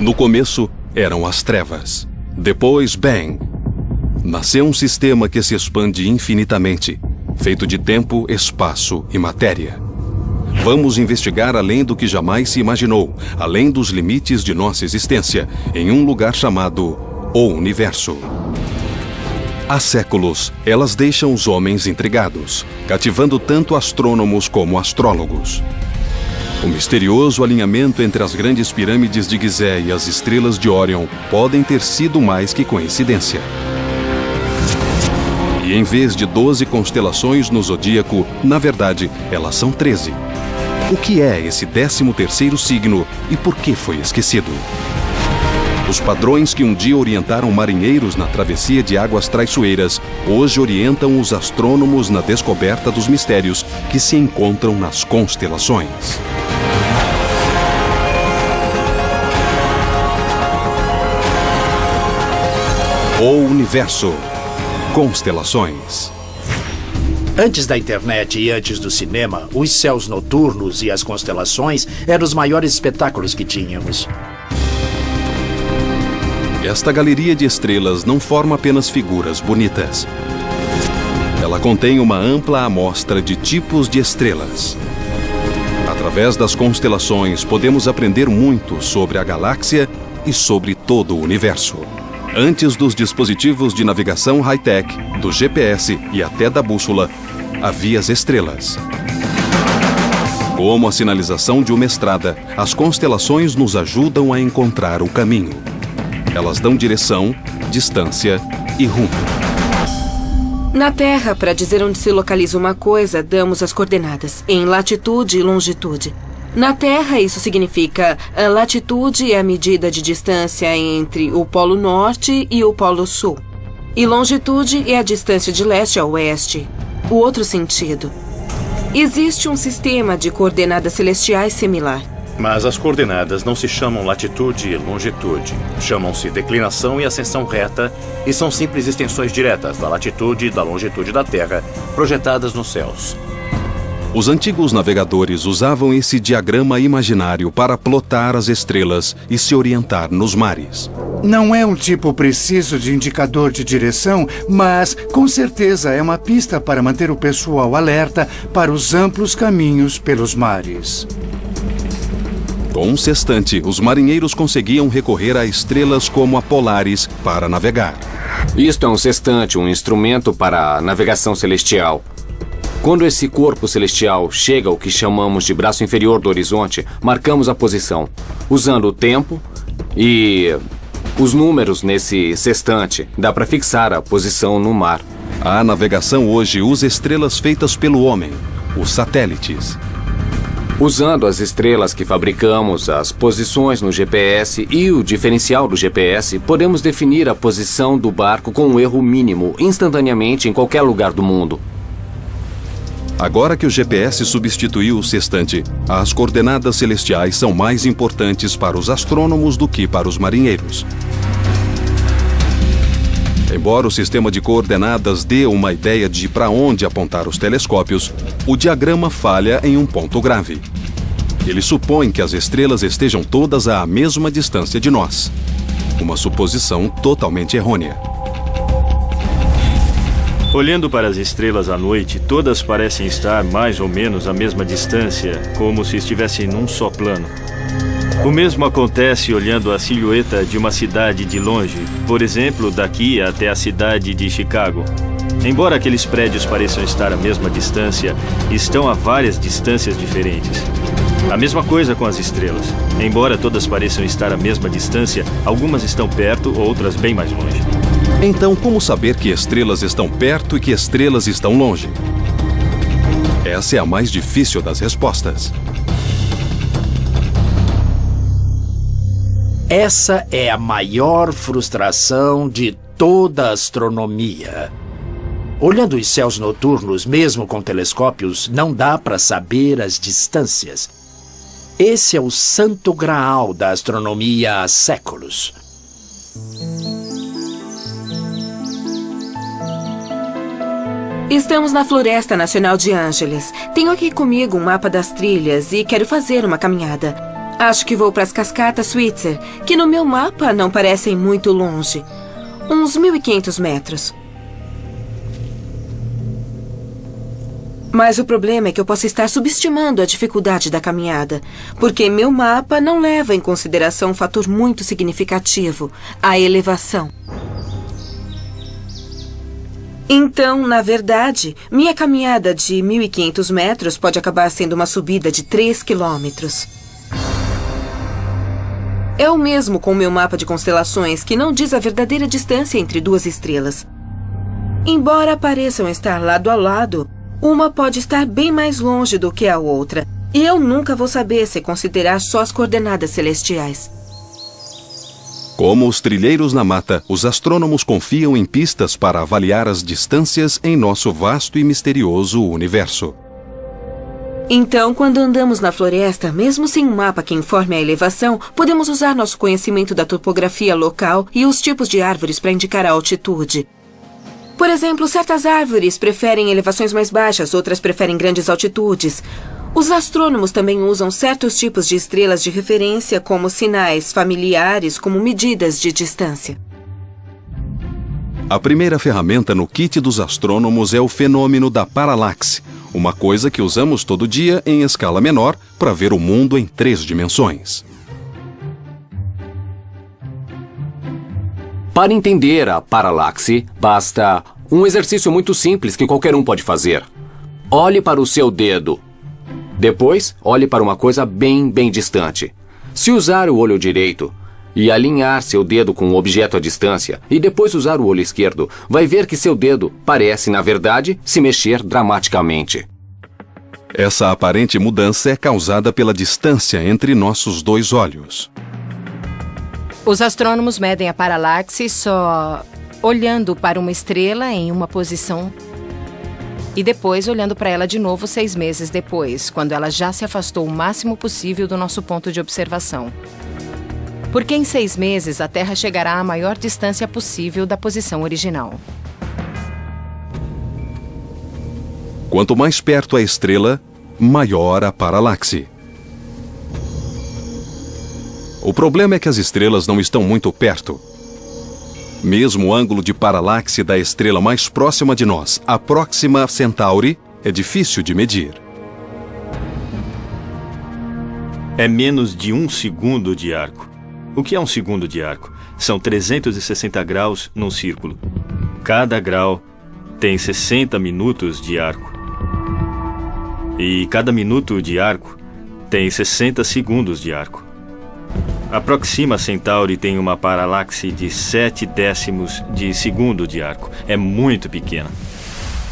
No começo, eram as trevas. Depois, Bang. Nasceu um sistema que se expande infinitamente, feito de tempo, espaço e matéria. Vamos investigar além do que jamais se imaginou, além dos limites de nossa existência, em um lugar chamado O Universo. Há séculos, elas deixam os homens intrigados, cativando tanto astrônomos como astrólogos. O misterioso alinhamento entre as grandes pirâmides de Gizé e as estrelas de Órion podem ter sido mais que coincidência. E em vez de 12 constelações no zodíaco, na verdade, elas são 13. O que é esse 13º signo e por que foi esquecido? Os padrões que um dia orientaram marinheiros na travessia de águas traiçoeiras, hoje orientam os astrônomos na descoberta dos mistérios que se encontram nas constelações. O Universo. Constelações. Antes da internet e antes do cinema, os céus noturnos e as constelações eram os maiores espetáculos que tínhamos. Esta galeria de estrelas não forma apenas figuras bonitas. Ela contém uma ampla amostra de tipos de estrelas. Através das constelações, podemos aprender muito sobre a galáxia e sobre todo o universo. Antes dos dispositivos de navegação high-tech, do GPS e até da bússola, havia as estrelas. Como a sinalização de uma estrada, as constelações nos ajudam a encontrar o caminho. Elas dão direção, distância e rumo. Na Terra, para dizer onde se localiza uma coisa, damos as coordenadas, em latitude e longitude. Na Terra, isso significa a latitude é a medida de distância entre o Polo Norte e o Polo Sul. E longitude é a distância de leste a oeste. O outro sentido. Existe um sistema de coordenadas celestiais similar. Mas as coordenadas não se chamam latitude e longitude. Chamam-se declinação e ascensão reta e são simples extensões diretas da latitude e da longitude da Terra, projetadas nos céus. Os antigos navegadores usavam esse diagrama imaginário para plotar as estrelas e se orientar nos mares. Não é um tipo preciso de indicador de direção, mas com certeza é uma pista para manter o pessoal alerta para os amplos caminhos pelos mares. Com um sextante, os marinheiros conseguiam recorrer a estrelas como a Polaris para navegar. Isto é um sextante, um instrumento para a navegação celestial. Quando esse corpo celestial chega ao que chamamos de braço inferior do horizonte, marcamos a posição, usando o tempo e os números nesse sextante. Dá para fixar a posição no mar. A navegação hoje usa estrelas feitas pelo homem, os satélites. Usando as estrelas que fabricamos, as posições no GPS e o diferencial do GPS, podemos definir a posição do barco com um erro mínimo, instantaneamente em qualquer lugar do mundo. Agora que o GPS substituiu o sextante, as coordenadas celestiais são mais importantes para os astrônomos do que para os marinheiros. Embora o sistema de coordenadas dê uma ideia de para onde apontar os telescópios, o diagrama falha em um ponto grave. Ele supõe que as estrelas estejam todas à mesma distância de nós. Uma suposição totalmente errônea. Olhando para as estrelas à noite, todas parecem estar mais ou menos à mesma distância, como se estivessem num só plano. O mesmo acontece olhando a silhueta de uma cidade de longe, por exemplo, daqui até a cidade de Chicago. Embora aqueles prédios pareçam estar à mesma distância, estão a várias distâncias diferentes. A mesma coisa com as estrelas. Embora todas pareçam estar à mesma distância, algumas estão perto, outras bem mais longe. Então, como saber que estrelas estão perto e que estrelas estão longe? Essa é a mais difícil das respostas. Essa é a maior frustração de toda a astronomia. Olhando os céus noturnos, mesmo com telescópios, não dá para saber as distâncias. Esse é o santo graal da astronomia há séculos. Estamos na Floresta Nacional de Angeles. Tenho aqui comigo um mapa das trilhas e quero fazer uma caminhada. Acho que vou para as cascatas Switzer, que no meu mapa não parecem muito longe. Uns 1.500 metros. Mas o problema é que eu posso estar subestimando a dificuldade da caminhada, porque meu mapa não leva em consideração um fator muito significativo, a elevação. Então, na verdade, minha caminhada de 1.500 metros pode acabar sendo uma subida de 3 quilômetros. É o mesmo com o meu mapa de constelações, que não diz a verdadeira distância entre duas estrelas. Embora pareçam estar lado a lado, uma pode estar bem mais longe do que a outra, e eu nunca vou saber se considerar só as coordenadas celestiais. Como os trilheiros na mata, os astrônomos confiam em pistas para avaliar as distâncias em nosso vasto e misterioso universo. Então, quando andamos na floresta, mesmo sem um mapa que informe a elevação, podemos usar nosso conhecimento da topografia local e os tipos de árvores para indicar a altitude. Por exemplo, certas árvores preferem elevações mais baixas, outras preferem grandes altitudes. Os astrônomos também usam certos tipos de estrelas de referência como sinais familiares, como medidas de distância. A primeira ferramenta no kit dos astrônomos é o fenômeno da paralaxe, uma coisa que usamos todo dia em escala menor para ver o mundo em 3 dimensões. Para entender a paralaxe, basta um exercício muito simples que qualquer um pode fazer. Olhe para o seu dedo. Depois, olhe para uma coisa bem distante. Se usar o olho direito e alinhar seu dedo com um objeto à distância, e depois usar o olho esquerdo, vai ver que seu dedo parece, na verdade, se mexer dramaticamente. Essa aparente mudança é causada pela distância entre nossos 2 olhos. Os astrônomos medem a paralaxe só olhando para uma estrela em uma posição e depois olhando para ela de novo 6 meses depois, quando ela já se afastou o máximo possível do nosso ponto de observação. Porque em 6 meses a Terra chegará à maior distância possível da posição original. Quanto mais perto a estrela, maior a paralaxe. O problema é que as estrelas não estão muito perto. Mesmo o ângulo de paralaxe da estrela mais próxima de nós, a Próxima Centauri, é difícil de medir. É menos de 1 segundo de arco. O que é 1 segundo de arco? São 360 graus num círculo. Cada grau tem 60 minutos de arco. E cada minuto de arco tem 60 segundos de arco. A Próxima Centauri tem uma paralaxe de 0,7 de segundo de arco. É muito pequena.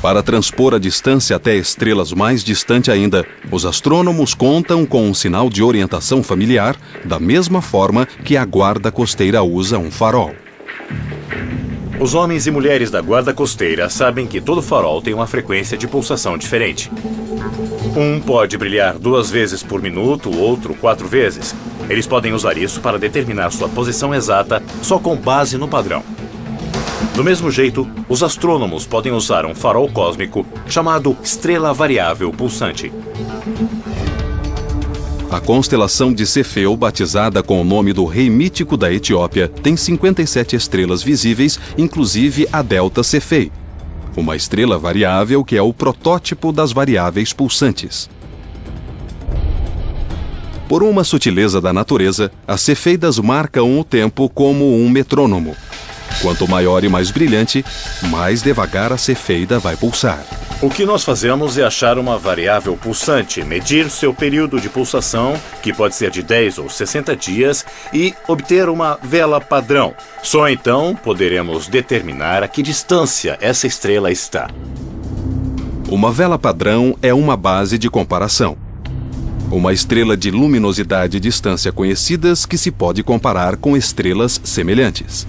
Para transpor a distância até estrelas mais distantes ainda, os astrônomos contam com um sinal de orientação familiar, da mesma forma que a guarda costeira usa um farol. Os homens e mulheres da guarda costeira sabem que todo farol tem uma frequência de pulsação diferente. Um pode brilhar 2 vezes por minuto, o outro 4 vezes. Eles podem usar isso para determinar sua posição exata só com base no padrão. Do mesmo jeito, os astrônomos podem usar um farol cósmico chamado estrela variável pulsante. A constelação de Cefeu, batizada com o nome do rei mítico da Etiópia, tem 57 estrelas visíveis, inclusive a Delta Cephei, uma estrela variável que é o protótipo das variáveis pulsantes. Por uma sutileza da natureza, as cefeidas marcam o tempo como um metrônomo. Quanto maior e mais brilhante, mais devagar a cefeida vai pulsar. O que nós fazemos é achar uma variável pulsante, medir seu período de pulsação, que pode ser de 10 ou 60 dias, e obter uma vela padrão. Só então poderemos determinar a que distância essa estrela está. Uma vela padrão é uma base de comparação. Uma estrela de luminosidade e distância conhecidas que se pode comparar com estrelas semelhantes.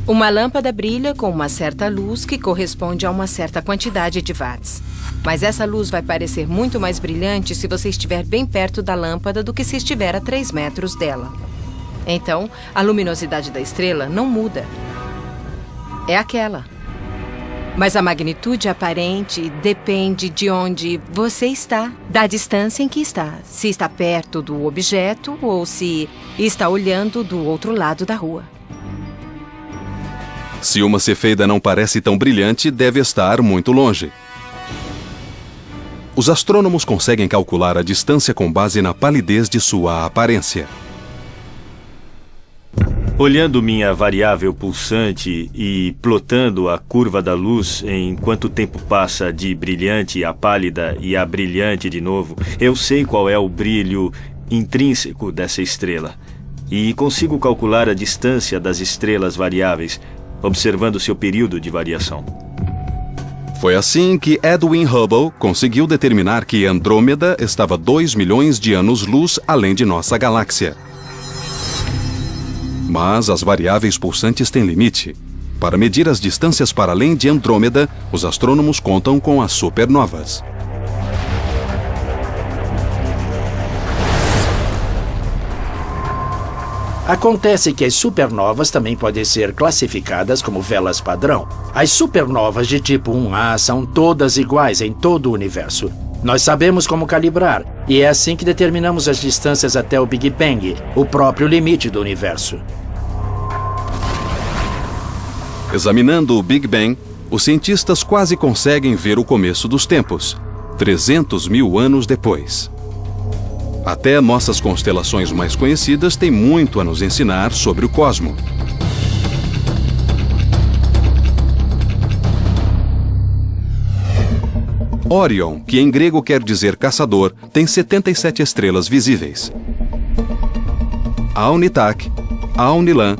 Uma lâmpada brilha com uma certa luz que corresponde a uma certa quantidade de watts. Mas essa luz vai parecer muito mais brilhante se você estiver bem perto da lâmpada do que se estiver a 3 metros dela. Então, a luminosidade da estrela não muda. É aquela. Mas a magnitude aparente depende de onde você está, da distância em que está. Se está perto do objeto ou se está olhando do outro lado da rua. Se uma cefeida não parece tão brilhante, deve estar muito longe. Os astrônomos conseguem calcular a distância com base na palidez de sua aparência. Olhando minha variável pulsante e plotando a curva da luz em quanto tempo passa de brilhante a pálida e a brilhante de novo, eu sei qual é o brilho intrínseco dessa estrela. E consigo calcular a distância das estrelas variáveis, observando seu período de variação. Foi assim que Edwin Hubble conseguiu determinar que Andrômeda estava 2 milhões de anos-luz além de nossa galáxia. Mas as variáveis pulsantes têm limite. Para medir as distâncias para além de Andrômeda, os astrônomos contam com as supernovas. Acontece que as supernovas também podem ser classificadas como velas padrão. As supernovas de tipo 1A são todas iguais em todo o universo. Nós sabemos como calibrar, e é assim que determinamos as distâncias até o Big Bang, o próprio limite do universo. Examinando o Big Bang, os cientistas quase conseguem ver o começo dos tempos, 300 mil anos depois. Até nossas constelações mais conhecidas têm muito a nos ensinar sobre o cosmo. Órion, que em grego quer dizer caçador, tem 77 estrelas visíveis. Alnitak, Alnilam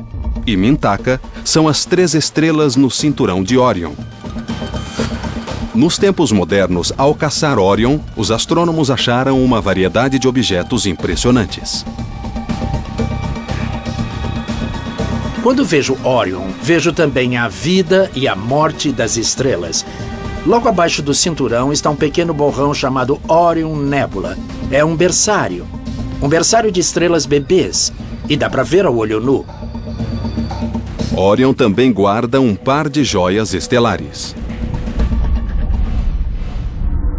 e Mintaka são as 3 estrelas no cinturão de Órion. Nos tempos modernos, ao caçar Órion, os astrônomos acharam uma variedade de objetos impressionantes. Quando vejo Órion, vejo também a vida e a morte das estrelas. Logo abaixo do cinturão está um pequeno borrão chamado Orion Nebula. É um berçário de estrelas bebês, e dá para ver ao olho nu. Órion também guarda um par de joias estelares.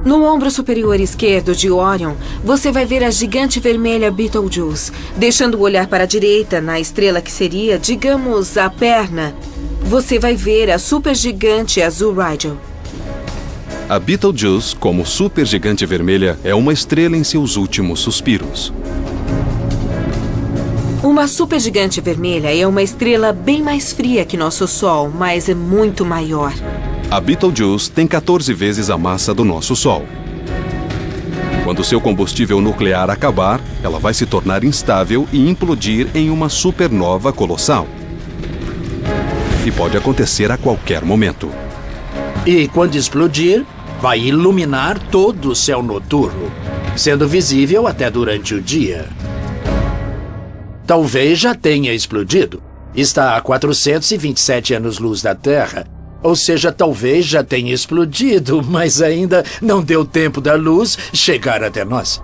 No ombro superior esquerdo de Órion, você vai ver a gigante vermelha Betelgeuse. Deixando o olhar para a direita, na estrela que seria, digamos, a perna, você vai ver a supergigante azul Rigel. A Betelgeuse, como supergigante vermelha, é uma estrela em seus últimos suspiros. Uma supergigante vermelha é uma estrela bem mais fria que nosso Sol, mas é muito maior. A Betelgeuse tem 14 vezes a massa do nosso Sol. Quando seu combustível nuclear acabar, ela vai se tornar instável e implodir em uma supernova colossal. E pode acontecer a qualquer momento. E quando explodir, vai iluminar todo o céu noturno, sendo visível até durante o dia. Talvez já tenha explodido. Está a 427 anos-luz da Terra. Ou seja, talvez já tenha explodido, mas ainda não deu tempo da luz chegar até nós.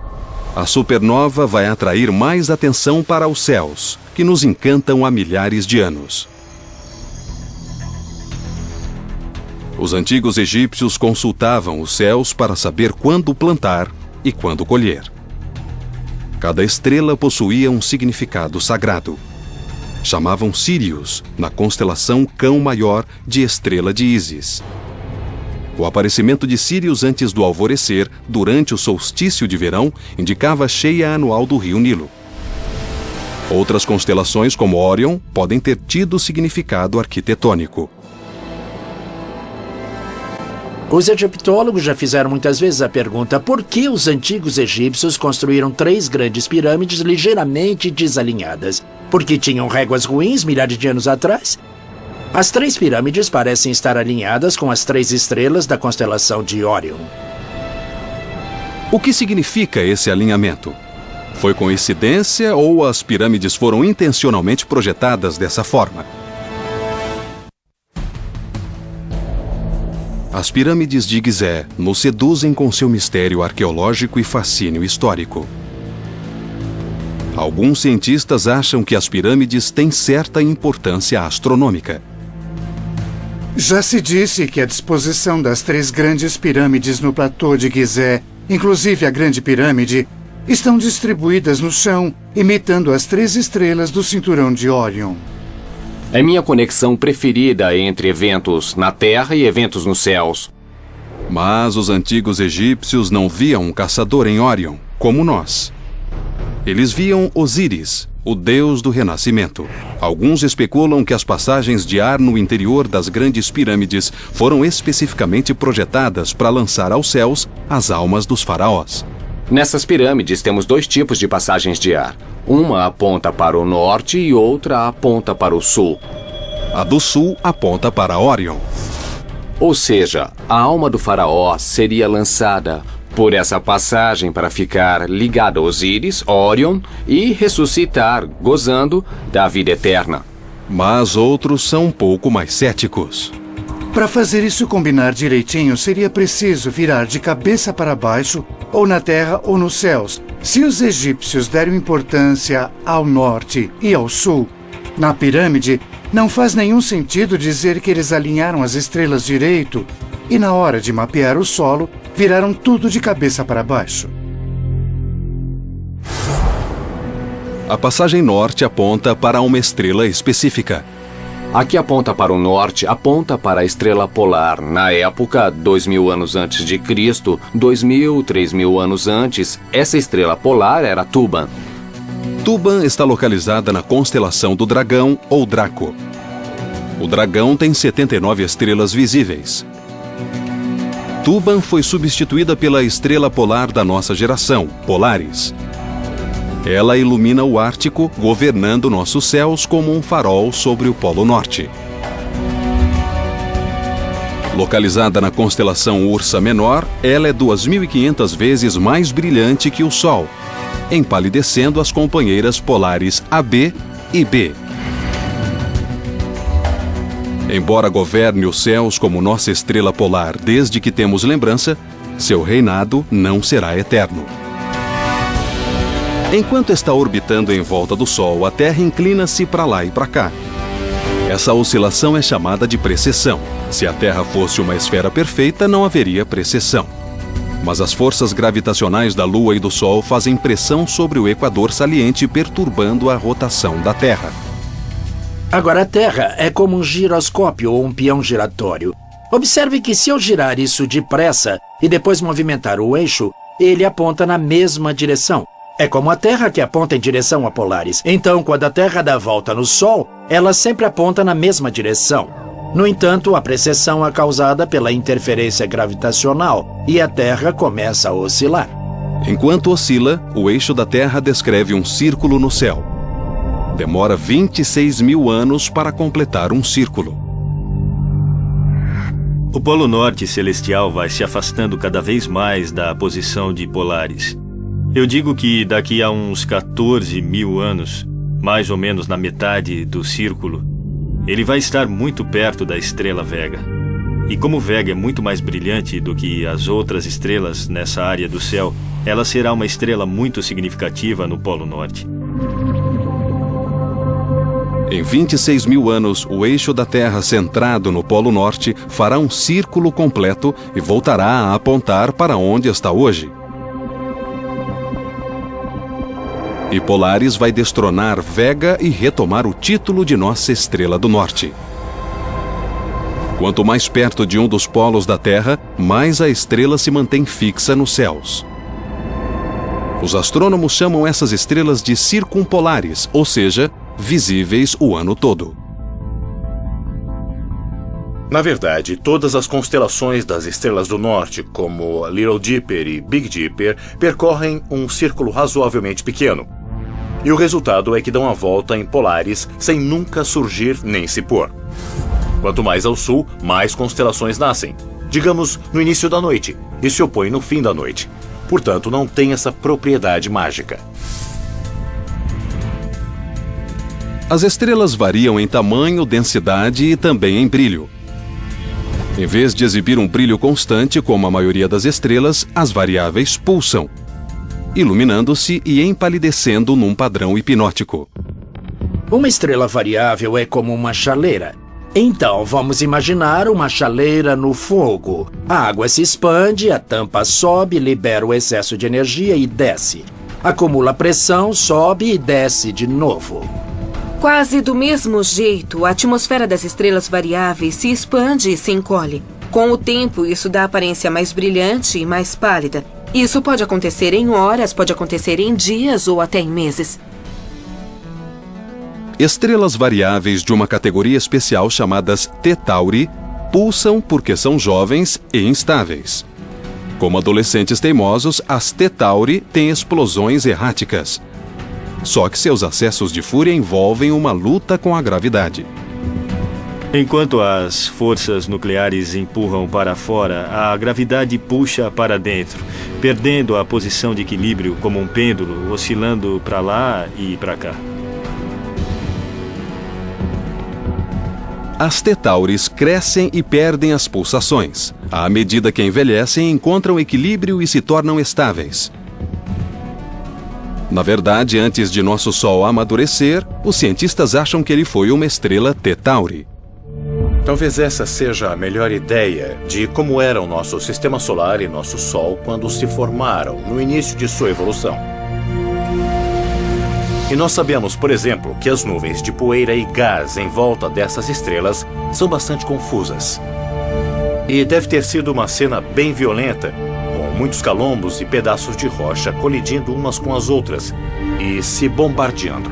A supernova vai atrair mais atenção para os céus, que nos encantam há milhares de anos. Os antigos egípcios consultavam os céus para saber quando plantar e quando colher. Cada estrela possuía um significado sagrado. Chamavam Sírius, na constelação Cão Maior de Estrela de Ísis. O aparecimento de Sírius antes do alvorecer, durante o solstício de verão, indicava a cheia anual do rio Nilo. Outras constelações, como Órion, podem ter tido significado arquitetônico. Os egiptólogos já fizeram muitas vezes a pergunta por que os antigos egípcios construíram 3 grandes pirâmides ligeiramente desalinhadas? Porque tinham réguas ruins milhares de anos atrás? As 3 pirâmides parecem estar alinhadas com as 3 estrelas da constelação de Órion. O que significa esse alinhamento? Foi coincidência ou as pirâmides foram intencionalmente projetadas dessa forma? As pirâmides de Gizé nos seduzem com seu mistério arqueológico e fascínio histórico. Alguns cientistas acham que as pirâmides têm certa importância astronômica. Já se disse que a disposição das 3 grandes pirâmides no platô de Gizé, inclusive a Grande Pirâmide, estão distribuídas no chão, imitando as 3 estrelas do cinturão de Órion. É minha conexão preferida entre eventos na Terra e eventos nos céus. Mas os antigos egípcios não viam um caçador em Órion, como nós. Eles viam Osíris, o deus do renascimento. Alguns especulam que as passagens de ar no interior das grandes pirâmides foram especificamente projetadas para lançar aos céus as almas dos faraós. Nessas pirâmides temos 2 tipos de passagens de ar. Uma aponta para o norte e outra aponta para o sul. A do sul aponta para Órion. Ou seja, a alma do faraó seria lançada por essa passagem para ficar ligada a Osíris, Órion e ressuscitar, gozando da vida eterna. Mas outros são um pouco mais céticos. Para fazer isso combinar direitinho, seria preciso virar de cabeça para baixo, ou na terra ou nos céus. Se os egípcios deram importância ao norte e ao sul, na pirâmide, não faz nenhum sentido dizer que eles alinharam as estrelas direito e, na hora de mapear o solo, viraram tudo de cabeça para baixo. A passagem norte aponta para uma estrela específica. Aqui aponta para o norte, aponta para a estrela polar. Na época, 2000 anos antes de Cristo, 2000, 3000 anos antes, essa estrela polar era Tuban. Tuban está localizada na constelação do Dragão ou Draco. O Dragão tem 79 estrelas visíveis. Tuban foi substituída pela estrela polar da nossa geração, Polaris. Ela ilumina o Ártico, governando nossos céus como um farol sobre o Polo Norte. Localizada na constelação Ursa Menor, ela é 2.500 vezes mais brilhante que o Sol, empalidecendo as companheiras polares AB e B. Embora governe os céus como nossa estrela polar desde que temos lembrança, seu reinado não será eterno. Enquanto está orbitando em volta do Sol, a Terra inclina-se para lá e para cá. Essa oscilação é chamada de precessão. Se a Terra fosse uma esfera perfeita, não haveria precessão. Mas as forças gravitacionais da Lua e do Sol fazem pressão sobre o equador saliente, perturbando a rotação da Terra. Agora, a Terra é como um giroscópio ou um peão giratório. Observe que se eu girar isso depressa e depois movimentar o eixo, ele aponta na mesma direção. É como a Terra que aponta em direção a Polaris. Então, quando a Terra dá volta no Sol, ela sempre aponta na mesma direção. No entanto, a precessão é causada pela interferência gravitacional e a Terra começa a oscilar. Enquanto oscila, o eixo da Terra descreve um círculo no céu. Demora 26.000 anos para completar um círculo. O Polo Norte celestial vai se afastando cada vez mais da posição de Polaris. Eu digo que daqui a uns 14.000 anos, mais ou menos na metade do círculo, ele vai estar muito perto da estrela Vega. E como Vega é muito mais brilhante do que as outras estrelas nessa área do céu, ela será uma estrela muito significativa no Polo Norte. Em 26.000 anos, o eixo da Terra centrado no Polo Norte fará um círculo completo e voltará a apontar para onde está hoje. E Polaris vai destronar Vega e retomar o título de nossa estrela do norte. Quanto mais perto de um dos polos da Terra, mais a estrela se mantém fixa nos céus. Os astrônomos chamam essas estrelas de circumpolares, ou seja, visíveis o ano todo. Na verdade, todas as constelações das estrelas do norte, como Little Dipper e Big Dipper, percorrem um círculo razoavelmente pequeno. E o resultado é que dão a volta em Polaris sem nunca surgir nem se pôr. Quanto mais ao sul, mais constelações nascem, digamos no início da noite, e se opõem no fim da noite. Portanto, não tem essa propriedade mágica. As estrelas variam em tamanho, densidade e também em brilho. Em vez de exibir um brilho constante, como a maioria das estrelas, as variáveis pulsam, iluminando-se e empalidecendo num padrão hipnótico. Uma estrela variável é como uma chaleira. Então, vamos imaginar uma chaleira no fogo. A água se expande, a tampa sobe, libera o excesso de energia e desce. Acumula pressão, sobe e desce de novo. Quase do mesmo jeito, a atmosfera das estrelas variáveis se expande e se encolhe. Com o tempo, isso dá aparência mais brilhante e mais pálida. Isso pode acontecer em horas, pode acontecer em dias ou até em meses. Estrelas variáveis de uma categoria especial chamadas T Tauri pulsam porque são jovens e instáveis. Como adolescentes teimosos, as T Tauri têm explosões erráticas. Só que seus acessos de fúria envolvem uma luta com a gravidade. Enquanto as forças nucleares empurram para fora, a gravidade puxa para dentro, perdendo a posição de equilíbrio como um pêndulo, oscilando para lá e para cá. As T Tauris crescem e perdem as pulsações. À medida que envelhecem, encontram equilíbrio e se tornam estáveis. Na verdade, antes de nosso Sol amadurecer, os cientistas acham que ele foi uma estrela T Tauri. Talvez essa seja a melhor ideia de como era o nosso sistema solar e nosso Sol quando se formaram no início de sua evolução. E nós sabemos, por exemplo, que as nuvens de poeira e gás em volta dessas estrelas são bastante confusas. E deve ter sido uma cena bem violenta, com muitos calombos e pedaços de rocha colidindo umas com as outras e se bombardeando.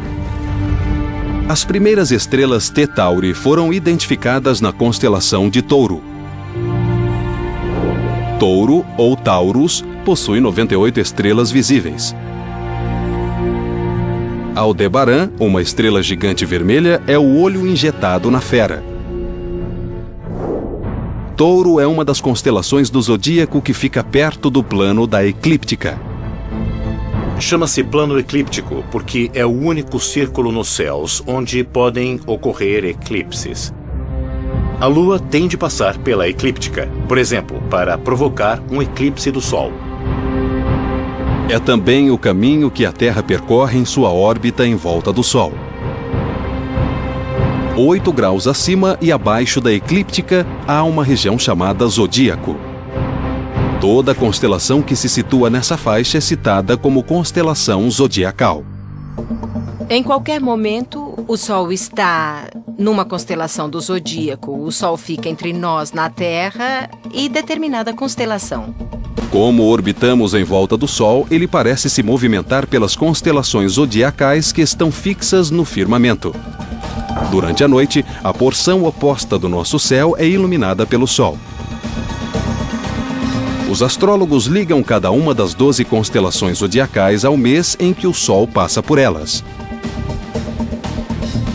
As primeiras estrelas T Tauri foram identificadas na constelação de Touro. Touro, ou Taurus, possui 98 estrelas visíveis. Aldebaran, uma estrela gigante vermelha, é o olho injetado na fera. Touro é uma das constelações do zodíaco que fica perto do plano da eclíptica. Chama-se plano eclíptico porque é o único círculo nos céus onde podem ocorrer eclipses. A Lua tem de passar pela eclíptica, por exemplo, para provocar um eclipse do Sol. É também o caminho que a Terra percorre em sua órbita em volta do Sol. 8 graus acima e abaixo da eclíptica há uma região chamada zodíaco. Toda constelação que se situa nessa faixa é citada como constelação zodiacal. Em qualquer momento, o Sol está numa constelação do zodíaco. O Sol fica entre nós na Terra e determinada constelação. Como orbitamos em volta do Sol, ele parece se movimentar pelas constelações zodiacais que estão fixas no firmamento. Durante a noite, a porção oposta do nosso céu é iluminada pelo Sol. Os astrólogos ligam cada uma das 12 constelações zodiacais ao mês em que o Sol passa por elas.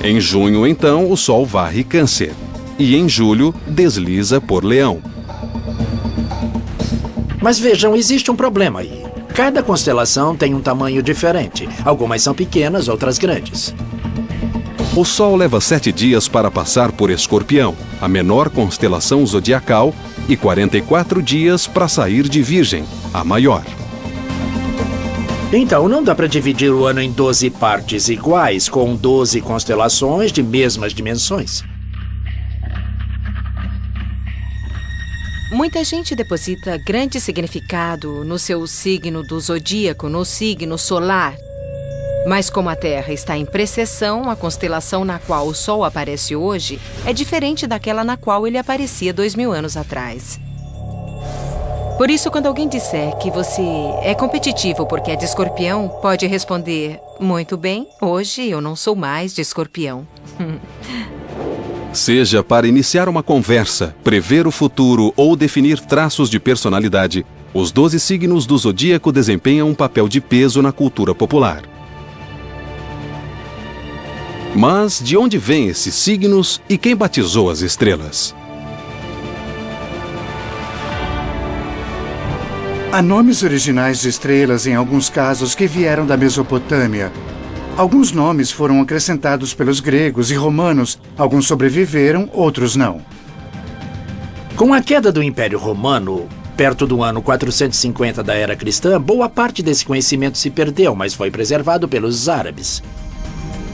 Em junho, então, o Sol varre Câncer. E em julho, desliza por Leão. Mas vejam, existe um problema aí. Cada constelação tem um tamanho diferente. Algumas são pequenas, outras grandes. O Sol leva 7 dias para passar por Escorpião, a menor constelação zodiacal, e 44 dias para sair de Virgem, a maior. Então, não dá para dividir o ano em 12 partes iguais, com 12 constelações de mesmas dimensões. Muita gente deposita grande significado no seu signo do zodíaco, no signo solar. Mas como a Terra está em precessão, a constelação na qual o Sol aparece hoje é diferente daquela na qual ele aparecia 2000 anos atrás. Por isso, quando alguém disser que você é competitivo porque é de Escorpião, pode responder: muito bem, hoje eu não sou mais de Escorpião. Seja para iniciar uma conversa, prever o futuro ou definir traços de personalidade, os 12 signos do zodíaco desempenham um papel de peso na cultura popular. Mas de onde vêm esses signos e quem batizou as estrelas? Há nomes originais de estrelas em alguns casos que vieram da Mesopotâmia. Alguns nomes foram acrescentados pelos gregos e romanos, alguns sobreviveram, outros não. Com a queda do Império Romano, perto do ano 450 da Era Cristã, boa parte desse conhecimento se perdeu, mas foi preservado pelos árabes.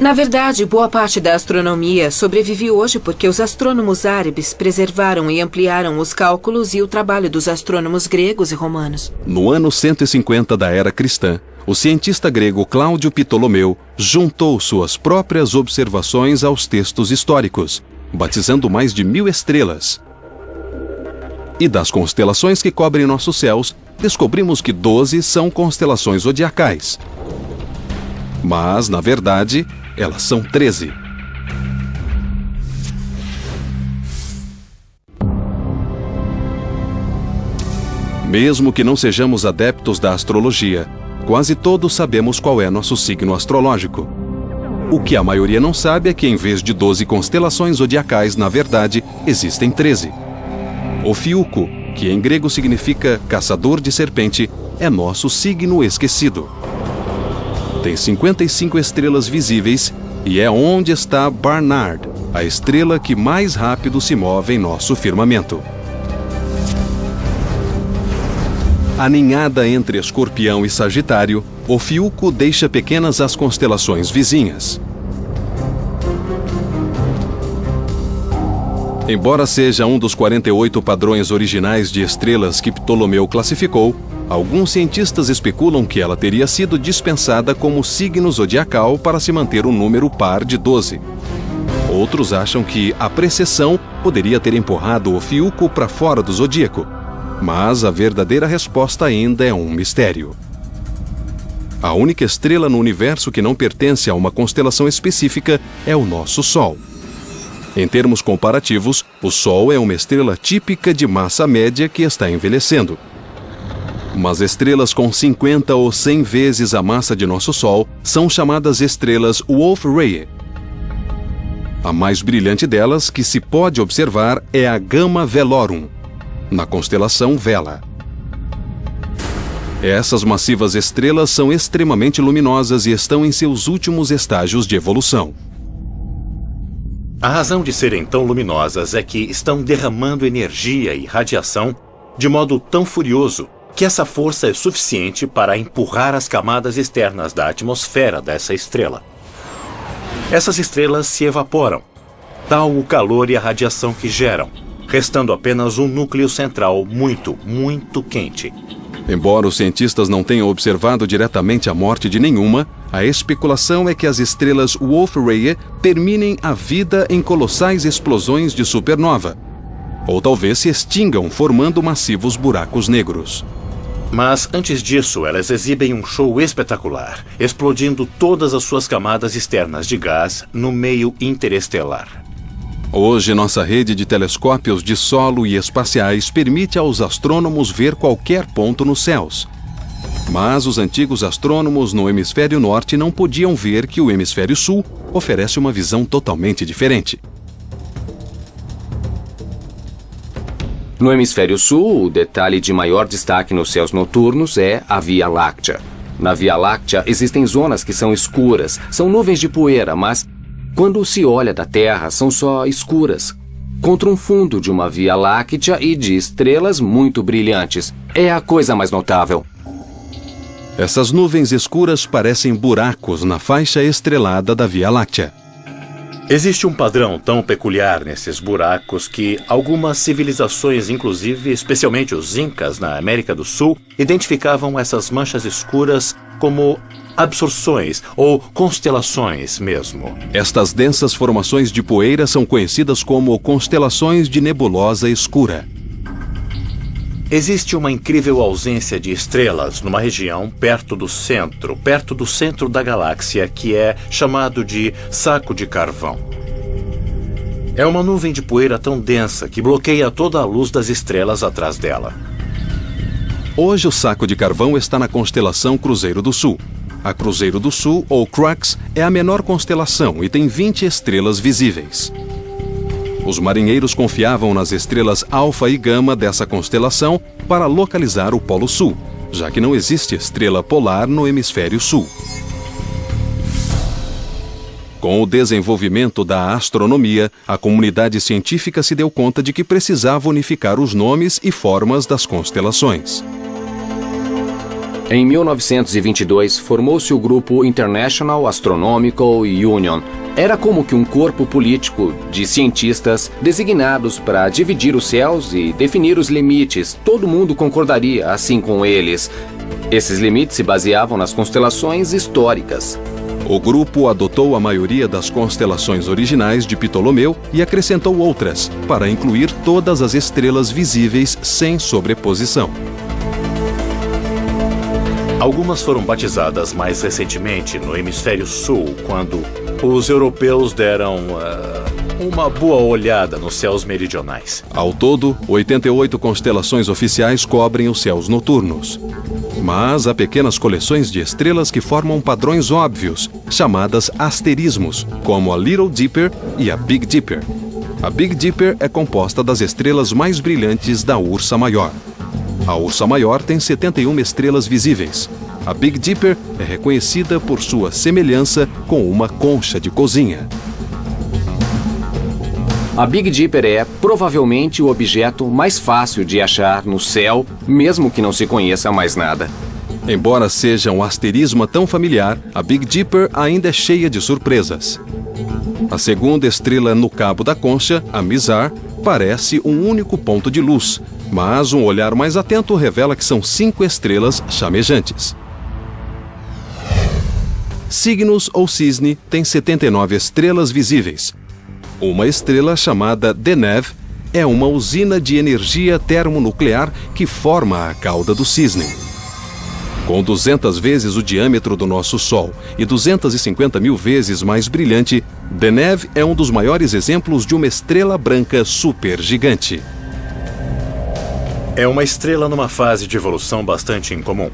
Na verdade, boa parte da astronomia sobrevive hoje porque os astrônomos árabes preservaram e ampliaram os cálculos e o trabalho dos astrônomos gregos e romanos. No ano 150 da era cristã, o cientista grego Cláudio Ptolomeu juntou suas próprias observações aos textos históricos, batizando mais de 1000 estrelas. E das constelações que cobrem nossos céus, descobrimos que 12 são constelações zodiacais. Mas, na verdade, elas são 13. Mesmo que não sejamos adeptos da astrologia, quase todos sabemos qual é nosso signo astrológico. O que a maioria não sabe é que, em vez de 12 constelações zodiacais, na verdade, existem 13. Ofiuco, que em grego significa caçador de serpente, é nosso signo esquecido. Tem 55 estrelas visíveis e é onde está Barnard, a estrela que mais rápido se move em nosso firmamento. Aninhada entre Escorpião e Sagitário, Ofiuco deixa pequenas as constelações vizinhas. Embora seja um dos 48 padrões originais de estrelas que Ptolomeu classificou, alguns cientistas especulam que ela teria sido dispensada como signo zodiacal para se manter um número par de 12. Outros acham que a precessão poderia ter empurrado Ofiuco para fora do zodíaco, mas a verdadeira resposta ainda é um mistério. A única estrela no universo que não pertence a uma constelação específica é o nosso Sol. Em termos comparativos, o Sol é uma estrela típica de massa média que está envelhecendo. Mas estrelas com 50 ou 100 vezes a massa de nosso Sol são chamadas estrelas Wolf-Rayet. A mais brilhante delas, que se pode observar, é a Gamma Velorum, na constelação Vela. Essas massivas estrelas são extremamente luminosas e estão em seus últimos estágios de evolução. A razão de serem tão luminosas é que estão derramando energia e radiação de modo tão furioso que essa força é suficiente para empurrar as camadas externas da atmosfera dessa estrela. Essas estrelas se evaporam, tal o calor e a radiação que geram, restando apenas um núcleo central muito, muito quente. Embora os cientistas não tenham observado diretamente a morte de nenhuma, a especulação é que as estrelas Wolf-Rayet terminem a vida em colossais explosões de supernova, ou talvez se extingam formando massivos buracos negros. Mas antes disso, elas exibem um show espetacular, explodindo todas as suas camadas externas de gás no meio interestelar. Hoje, nossa rede de telescópios de solo e espaciais permite aos astrônomos ver qualquer ponto nos céus. Mas os antigos astrônomos no hemisfério norte não podiam ver que o hemisfério sul oferece uma visão totalmente diferente. No hemisfério sul, o detalhe de maior destaque nos céus noturnos é a Via Láctea. Na Via Láctea existem zonas que são escuras, são nuvens de poeira, mas quando se olha da Terra são só escuras, contra um fundo de uma Via Láctea e de estrelas muito brilhantes. É a coisa mais notável. Essas nuvens escuras parecem buracos na faixa estrelada da Via Láctea. Existe um padrão tão peculiar nesses buracos que algumas civilizações, inclusive especialmente os Incas na América do Sul, identificavam essas manchas escuras como absorções ou constelações mesmo. Estas densas formações de poeira são conhecidas como constelações de nebulosa escura. Existe uma incrível ausência de estrelas numa região perto do centro da galáxia, que é chamado de saco de carvão. É uma nuvem de poeira tão densa que bloqueia toda a luz das estrelas atrás dela. Hoje o saco de carvão está na constelação Cruzeiro do Sul. A Cruzeiro do Sul, ou Crux, é a menor constelação e tem 20 estrelas visíveis. Os marinheiros confiavam nas estrelas Alfa e Gama dessa constelação para localizar o Polo Sul, já que não existe estrela polar no hemisfério sul. Com o desenvolvimento da astronomia, a comunidade científica se deu conta de que precisava unificar os nomes e formas das constelações. Em 1922, formou-se o grupo International Astronomical Union. Era como que um corpo político de cientistas designados para dividir os céus e definir os limites. Todo mundo concordaria assim com eles. Esses limites se baseavam nas constelações históricas. O grupo adotou a maioria das constelações originais de Ptolomeu e acrescentou outras, para incluir todas as estrelas visíveis sem sobreposição. Algumas foram batizadas mais recentemente no hemisfério sul, quando os europeus deram uma boa olhada nos céus meridionais. Ao todo, 88 constelações oficiais cobrem os céus noturnos. Mas há pequenas coleções de estrelas que formam padrões óbvios, chamadas asterismos, como a Little Dipper e a Big Dipper. A Big Dipper é composta das estrelas mais brilhantes da Ursa Maior. A Ursa Maior tem 71 estrelas visíveis. A Big Dipper é reconhecida por sua semelhança com uma concha de cozinha. A Big Dipper é, provavelmente, o objeto mais fácil de achar no céu, mesmo que não se conheça mais nada. Embora seja um asterismo tão familiar, a Big Dipper ainda é cheia de surpresas. A segunda estrela no cabo da concha, a Mizar, parece um único ponto de luz, mas um olhar mais atento revela que são 5 estrelas chamejantes. Cygnus ou Cisne tem 79 estrelas visíveis. Uma estrela chamada Deneb é uma usina de energia termonuclear que forma a cauda do cisne. Com 200 vezes o diâmetro do nosso Sol e 250 mil vezes mais brilhante, Deneb é um dos maiores exemplos de uma estrela branca supergigante. É uma estrela numa fase de evolução bastante incomum.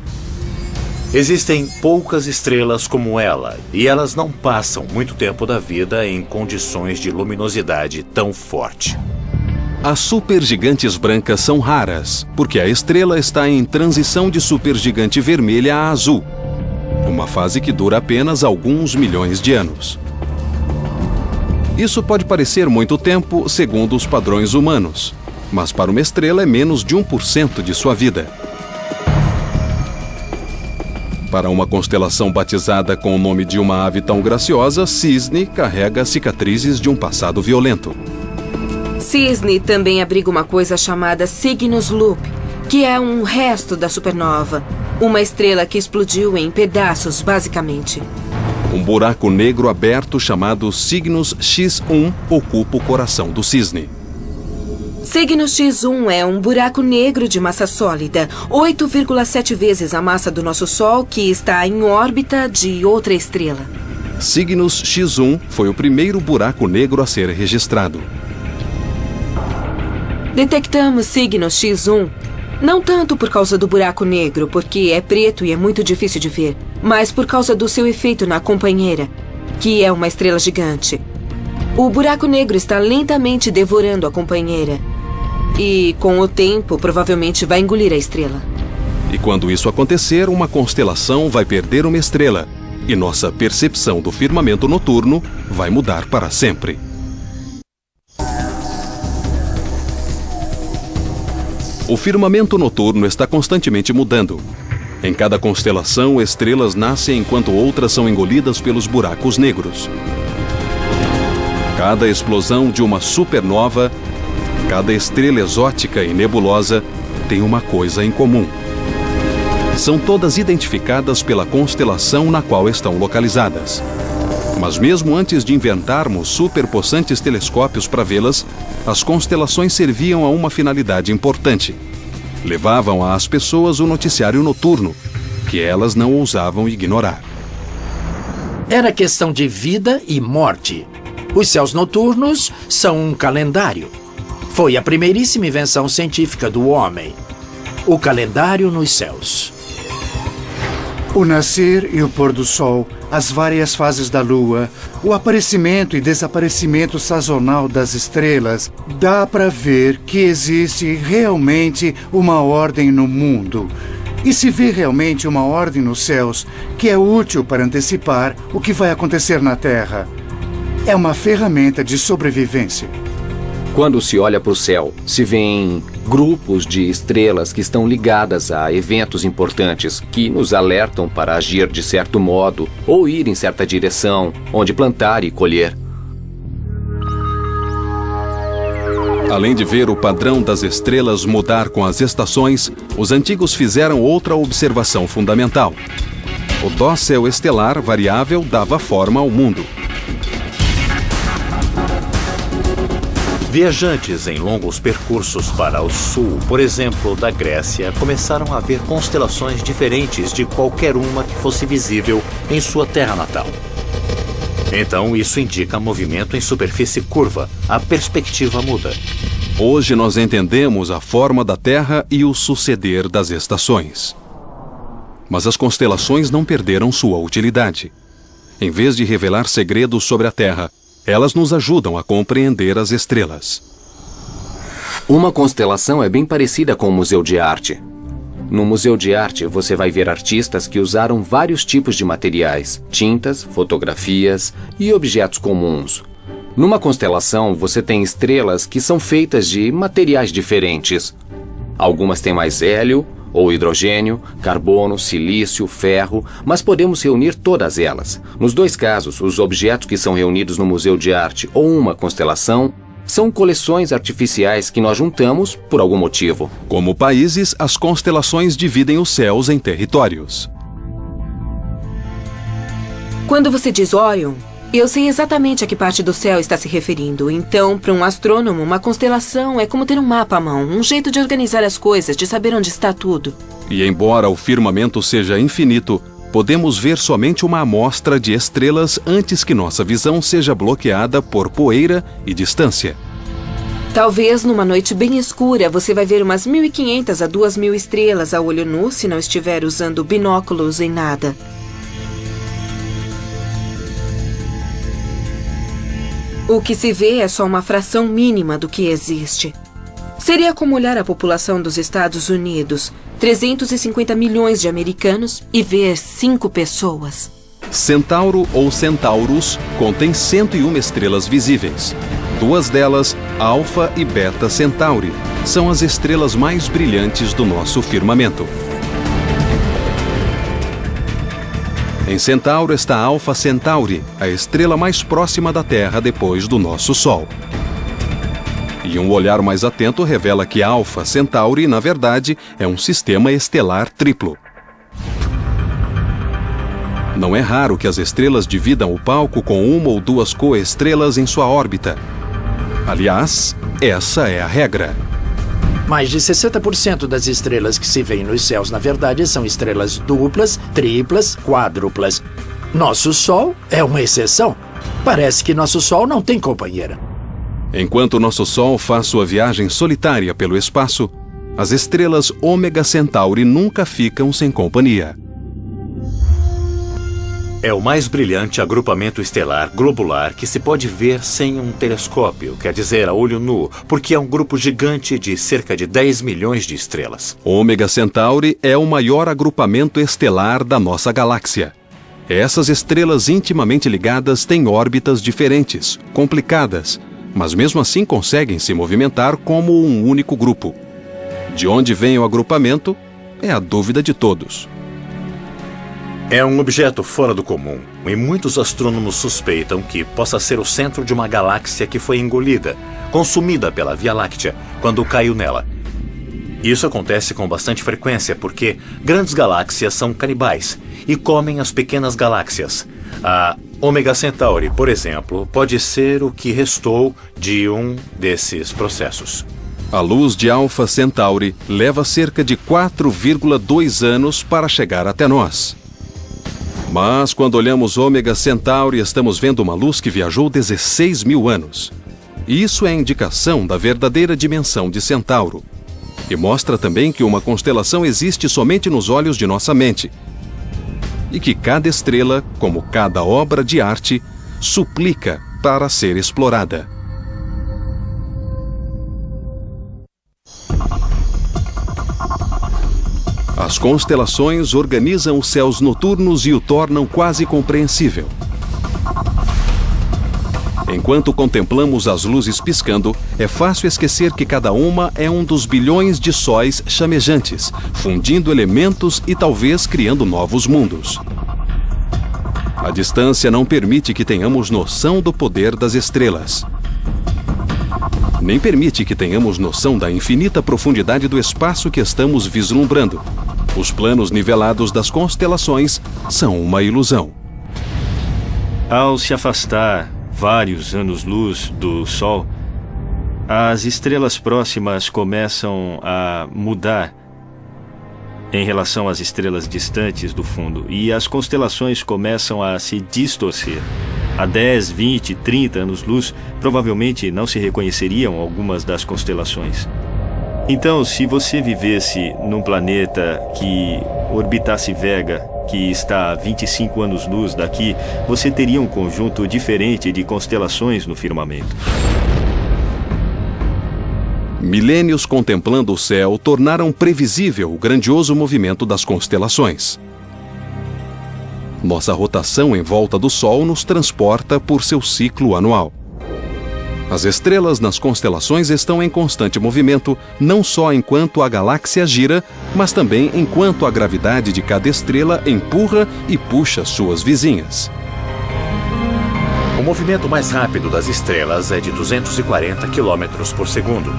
Existem poucas estrelas como ela, e elas não passam muito tempo da vida em condições de luminosidade tão forte. As supergigantes brancas são raras, porque a estrela está em transição de supergigante vermelha a azul, uma fase que dura apenas alguns milhões de anos. Isso pode parecer muito tempo segundo os padrões humanos, mas para uma estrela é menos de 1% de sua vida. Para uma constelação batizada com o nome de uma ave tão graciosa, Cisne carrega cicatrizes de um passado violento. Cisne também abriga uma coisa chamada Cygnus Loop, que é um resto da supernova, uma estrela que explodiu em pedaços, basicamente. Um buraco negro aberto chamado Cygnus X1 ocupa o coração do cisne. Cygnus X1 é um buraco negro de massa sólida, 8,7 vezes a massa do nosso Sol, que está em órbita de outra estrela. Cygnus X1 foi o primeiro buraco negro a ser registrado. Detectamos Cygnus X1 não tanto por causa do buraco negro, porque é preto e é muito difícil de ver, mas por causa do seu efeito na companheira, que é uma estrela gigante. O buraco negro está lentamente devorando a companheira. E, com o tempo, provavelmente vai engolir a estrela. E quando isso acontecer, uma constelação vai perder uma estrela. E nossa percepção do firmamento noturno vai mudar para sempre. O firmamento noturno está constantemente mudando. Em cada constelação, estrelas nascem enquanto outras são engolidas pelos buracos negros. Cada explosão de uma supernova, cada estrela exótica e nebulosa tem uma coisa em comum. São todas identificadas pela constelação na qual estão localizadas. Mas mesmo antes de inventarmos superpossantes telescópios para vê-las, as constelações serviam a uma finalidade importante. Levavam às pessoas o noticiário noturno, que elas não ousavam ignorar. Era questão de vida e morte. Os céus noturnos são um calendário. Foi a primeiríssima invenção científica do homem. O calendário nos céus. O nascer e o pôr do sol, as várias fases da lua, o aparecimento e desaparecimento sazonal das estrelas, dá para ver que existe realmente uma ordem no mundo. E se vê realmente uma ordem nos céus que é útil para antecipar o que vai acontecer na Terra. É uma ferramenta de sobrevivência. Quando se olha para o céu, se vêem grupos de estrelas que estão ligadas a eventos importantes que nos alertam para agir de certo modo ou ir em certa direção, onde plantar e colher. Além de ver o padrão das estrelas mudar com as estações, os antigos fizeram outra observação fundamental. O dócil estelar variável dava forma ao mundo. Viajantes em longos percursos para o sul, por exemplo, da Grécia, começaram a ver constelações diferentes de qualquer uma que fosse visível em sua terra natal. Então, isso indica movimento em superfície curva. A perspectiva muda. Hoje nós entendemos a forma da Terra e o suceder das estações. Mas as constelações não perderam sua utilidade. Em vez de revelar segredos sobre a Terra, elas nos ajudam a compreender as estrelas. Uma constelação é bem parecida com o Museu de Arte. No Museu de Arte, você vai ver artistas que usaram vários tipos de materiais, tintas, fotografias e objetos comuns. Numa constelação, você tem estrelas que são feitas de materiais diferentes. Algumas têm mais hélio ou hidrogênio, carbono, silício, ferro, mas podemos reunir todas elas. Nos dois casos, os objetos que são reunidos no Museu de Arte ou uma constelação são coleções artificiais que nós juntamos por algum motivo. Como países, as constelações dividem os céus em territórios. Quando você diz Órion, eu sei exatamente a que parte do céu está se referindo. Então, para um astrônomo, uma constelação é como ter um mapa à mão, um jeito de organizar as coisas, de saber onde está tudo. E embora o firmamento seja infinito, podemos ver somente uma amostra de estrelas antes que nossa visão seja bloqueada por poeira e distância. Talvez numa noite bem escura você vai ver umas 1.500 a 2.000 estrelas a olho nu se não estiver usando binóculos em nada. O que se vê é só uma fração mínima do que existe. Seria como olhar a população dos Estados Unidos, 350 milhões de americanos, e ver 5 pessoas. Centauro ou Centaurus contém 101 estrelas visíveis. 2 delas, Alfa e Beta Centauri, são as estrelas mais brilhantes do nosso firmamento. Em Centauro está Alfa Centauri, a estrela mais próxima da Terra depois do nosso Sol. E um olhar mais atento revela que Alfa Centauri, na verdade, é um sistema estelar triplo. Não é raro que as estrelas dividam o palco com 1 ou 2 coestrelas em sua órbita. Aliás, essa é a regra. Mais de 60% das estrelas que se veem nos céus, na verdade, são estrelas duplas, triplas, quádruplas. Nosso Sol é uma exceção. Parece que nosso Sol não tem companheira. Enquanto nosso Sol faz sua viagem solitária pelo espaço, as estrelas Ômega Centauri nunca ficam sem companhia. É o mais brilhante agrupamento estelar globular que se pode ver sem um telescópio, quer dizer, a olho nu, porque é um grupo gigante de cerca de 10 milhões de estrelas. Ômega Centauri é o maior agrupamento estelar da nossa galáxia. Essas estrelas intimamente ligadas têm órbitas diferentes, complicadas, mas mesmo assim conseguem se movimentar como um único grupo. De onde vem o agrupamento é a dúvida de todos. É um objeto fora do comum, e muitos astrônomos suspeitam que possa ser o centro de uma galáxia que foi engolida, consumida pela Via Láctea, quando caiu nela. Isso acontece com bastante frequência porque grandes galáxias são canibais e comem as pequenas galáxias. A Ômega Centauri, por exemplo, pode ser o que restou de um desses processos. A luz de Alfa Centauri leva cerca de 4,2 anos para chegar até nós. Mas quando olhamos Ômega Centauri, estamos vendo uma luz que viajou 16 mil anos. E isso é indicação da verdadeira dimensão de Centauro. E mostra também que uma constelação existe somente nos olhos de nossa mente. E que cada estrela, como cada obra de arte, suplica para ser explorada. As constelações organizam os céus noturnos e o tornam quase compreensível. Enquanto contemplamos as luzes piscando, é fácil esquecer que cada uma é um dos bilhões de sóis chamejantes, fundindo elementos e talvez criando novos mundos. A distância não permite que tenhamos noção do poder das estrelas. Nem permite que tenhamos noção da infinita profundidade do espaço que estamos vislumbrando. Os planos nivelados das constelações são uma ilusão. Ao se afastar vários anos-luz do Sol, as estrelas próximas começam a mudar em relação às estrelas distantes do fundo, e as constelações começam a se distorcer. Há 10, 20, 30 anos-luz, provavelmente não se reconheceriam algumas das constelações. Então, se você vivesse num planeta que orbitasse Vega, que está a 25 anos-luz daqui, você teria um conjunto diferente de constelações no firmamento. Milênios contemplando o céu tornaram previsível o grandioso movimento das constelações. Nossa rotação em volta do Sol nos transporta por seu ciclo anual. As estrelas nas constelações estão em constante movimento, não só enquanto a galáxia gira, mas também enquanto a gravidade de cada estrela empurra e puxa suas vizinhas. O movimento mais rápido das estrelas é de 240 km por segundo.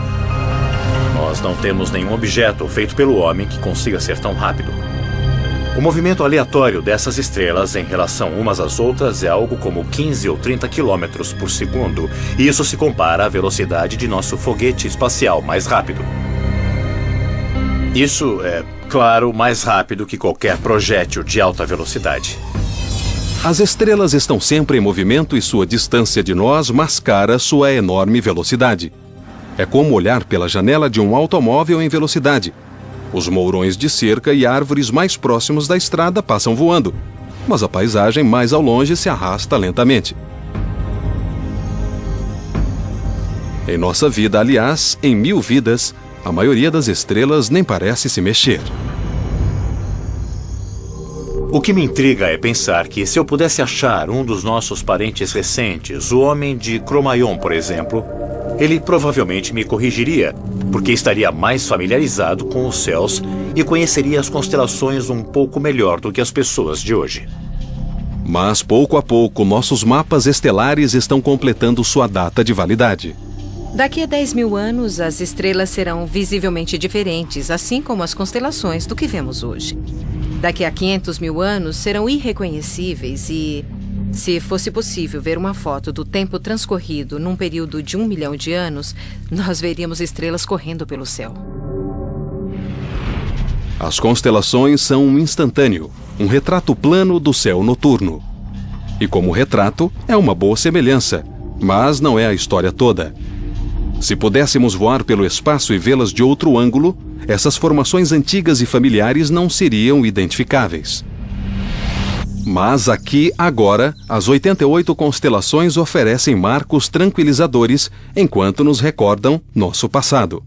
Nós não temos nenhum objeto feito pelo homem que consiga ser tão rápido. O movimento aleatório dessas estrelas em relação umas às outras é algo como 15 ou 30 km por segundo, e isso se compara à velocidade de nosso foguete espacial mais rápido. Isso é, claro, mais rápido que qualquer projétil de alta velocidade. As estrelas estão sempre em movimento e sua distância de nós mascara sua enorme velocidade. É como olhar pela janela de um automóvel em velocidade. Os mourões de cerca e árvores mais próximos da estrada passam voando, mas a paisagem mais ao longe se arrasta lentamente. Em nossa vida, aliás, em 1000 vidas, a maioria das estrelas nem parece se mexer. O que me intriga é pensar que, se eu pudesse achar um dos nossos parentes recentes, o homem de Cromaion, por exemplo, ele provavelmente me corrigiria, porque estaria mais familiarizado com os céus e conheceria as constelações um pouco melhor do que as pessoas de hoje. Mas, pouco a pouco, nossos mapas estelares estão completando sua data de validade. Daqui a 10 mil anos, as estrelas serão visivelmente diferentes, assim como as constelações do que vemos hoje. Daqui a 500 mil anos, serão irreconhecíveis e, se fosse possível ver uma foto do tempo transcorrido num período de 1 milhão de anos, nós veríamos estrelas correndo pelo céu. As constelações são um instantâneo, um retrato plano do céu noturno. E como retrato, é uma boa semelhança, mas não é a história toda. Se pudéssemos voar pelo espaço e vê-las de outro ângulo, essas formações antigas e familiares não seriam identificáveis. Mas aqui, agora, as 88 constelações oferecem marcos tranquilizadores enquanto nos recordam nosso passado.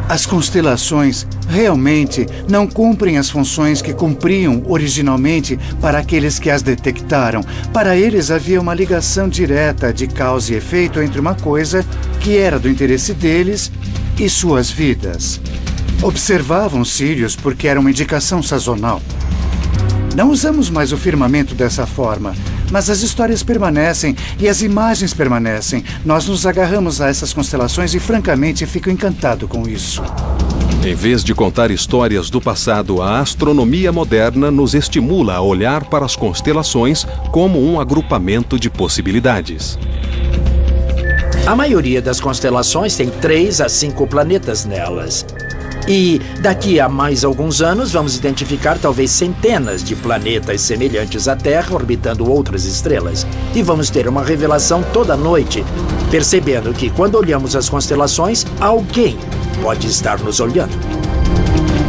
As constelações realmente não cumprem as funções que cumpriam originalmente para aqueles que as detectaram. Para eles havia uma ligação direta de causa e efeito entre uma coisa que era do interesse deles e suas vidas. Observavam Sírius porque era uma indicação sazonal. Não usamos mais o firmamento dessa forma, mas as histórias permanecem e as imagens permanecem. Nós nos agarramos a essas constelações e, francamente, fico encantado com isso. Em vez de contar histórias do passado, a astronomia moderna nos estimula a olhar para as constelações como um agrupamento de possibilidades. A maioria das constelações tem 3 a 5 planetas nelas. E daqui a mais alguns anos vamos identificar talvez centenas de planetas semelhantes à Terra orbitando outras estrelas. E vamos ter uma revelação toda noite, percebendo que quando olhamos as constelações, alguém pode estar nos olhando.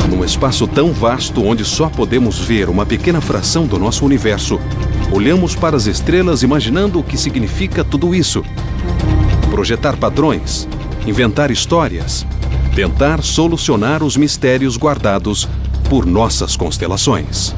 Num espaço tão vasto onde só podemos ver uma pequena fração do nosso universo, olhamos para as estrelas imaginando o que significa tudo isso. Projetar padrões, inventar histórias, tentar solucionar os mistérios guardados por nossas constelações.